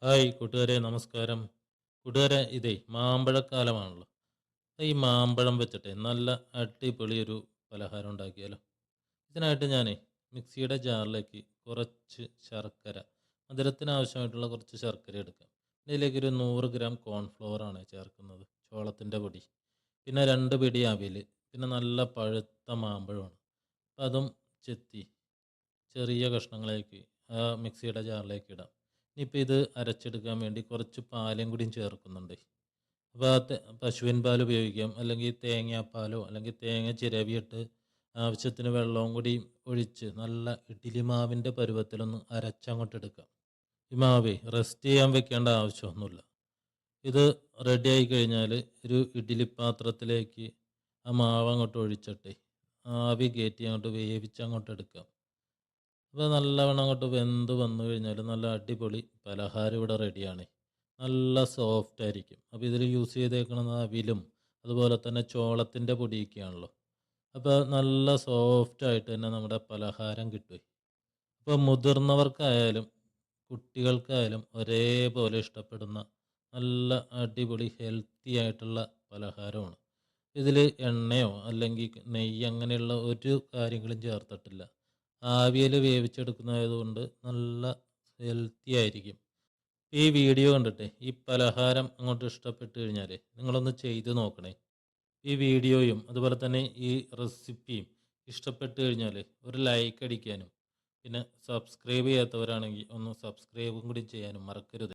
Hi കൂട്ടുകാരെ, നമസ്കാരം. കൂട്ടുകാരെ, ഇതേ മാമ്പഴക്കാലമാണല്ലോ. ഈ മാമ്പഴം വെച്ചിട്ട് നല്ല അടിപൊളി ഒരു പലഹാരം ഉണ്ടാക്കിയാലോ. ഇതിനായിട്ട് ഞാനേ മിക്സിയുടെ ജാറിലേക്ക് കുറച്ച് ശർക്കര, മധുരത്തിന് ആവശ്യമായിട്ടുള്ള കുറച്ച് ശർക്കര എടുക്കാം. ഇതിലേക്ക് ഒരു 100 ഗ്രാം കോൺഫ്ലവർ ആണ് ചേർക്കുന്നത്, ചോളത്തിൻ്റെ പൊടി. പിന്നെ 2 പിടി അവിൽ, പിന്നെ നല്ല പഴുത്ത മാമ്പഴമാണ്. അപ്പം അതും ചെത്തി ചെറിയ കഷ്ണങ്ങളാക്കി ആ മിക്സിയുടെ ജാറിലേക്ക് ഇടാം. ഇനിയിപ്പോൾ ഇത് അരച്ചെടുക്കാൻ വേണ്ടി കുറച്ച് പാലും കൂടിയും ചേർക്കുന്നുണ്ട്. അപ്പോൾ പശുവിൻ പാൽ ഉപയോഗിക്കാം, അല്ലെങ്കിൽ തേങ്ങാപ്പാലോ അല്ലെങ്കിൽ തേങ്ങ ചിരവിയിട്ട് ആവശ്യത്തിന് വെള്ളവും കൂടി ഒഴിച്ച് നല്ല ഇഡ്ഡലി മാവിൻ്റെ പരുവത്തിലൊന്ന് അരച്ചങ്ങോട്ട് എടുക്കാം. ഈ മാവേ റെസ്റ്റ് ചെയ്യാൻ വെക്കേണ്ട ആവശ്യമൊന്നുമില്ല. ഇത് റെഡി ആയി കഴിഞ്ഞാൽ ഒരു ഇഡ്ഡലി പാത്രത്തിലേക്ക് ആ മാവ് അങ്ങോട്ട് ഒഴിച്ചിട്ടേ ആവി കയറ്റി അങ്ങോട്ട് വേവിച്ചങ്ങോട്ട് എടുക്കാം. അപ്പോൾ നല്ലവണ്ണം അങ്ങോട്ട് വെന്ത് വന്നു കഴിഞ്ഞാൽ നല്ല അടിപൊളി പലഹാരം ഇവിടെ റെഡിയാണ്. നല്ല സോഫ്റ്റ് ആയിരിക്കും. അപ്പോൾ ഇതിൽ യൂസ് ചെയ്തേക്കുന്നത് അവിലും അതുപോലെ തന്നെ ചോളത്തിൻ്റെ പൊടിയൊക്കെയാണല്ലോ. അപ്പോൾ നല്ല സോഫ്റ്റ് ആയിട്ട് തന്നെ നമ്മുടെ പലഹാരം കിട്ടും. ഇപ്പോൾ മുതിർന്നവർക്കായാലും കുട്ടികൾക്കായാലും ഒരേപോലെ ഇഷ്ടപ്പെടുന്ന നല്ല അടിപൊളി ഹെൽത്തി ആയിട്ടുള്ള പലഹാരമാണ്. ഇതിൽ എണ്ണയോ അല്ലെങ്കിൽ നെയ്യ് അങ്ങനെയുള്ള ഒരു കാര്യങ്ങളും ചേർത്തിട്ടില്ല. ആവിയിൽ വേവിച്ചെടുക്കുന്നതായതുകൊണ്ട് നല്ല ഹെൽത്തി ആയിരിക്കും. ഈ വീഡിയോ കണ്ടിട്ട് ഈ പലഹാരം അങ്ങോട്ട് ഇഷ്ടപ്പെട്ട് കഴിഞ്ഞാൽ നിങ്ങളൊന്ന് ചെയ്ത് നോക്കണേ. ഈ വീഡിയോയും അതുപോലെ തന്നെ ഈ റെസിപ്പിയും ഇഷ്ടപ്പെട്ട് കഴിഞ്ഞാൽ ഒരു ലൈക്ക് അടിക്കാനും പിന്നെ സബ്സ്ക്രൈബ് ചെയ്യാത്തവരാണെങ്കിൽ ഒന്ന് സബ്സ്ക്രൈബും കൂടി ചെയ്യാനും മറക്കരുത്.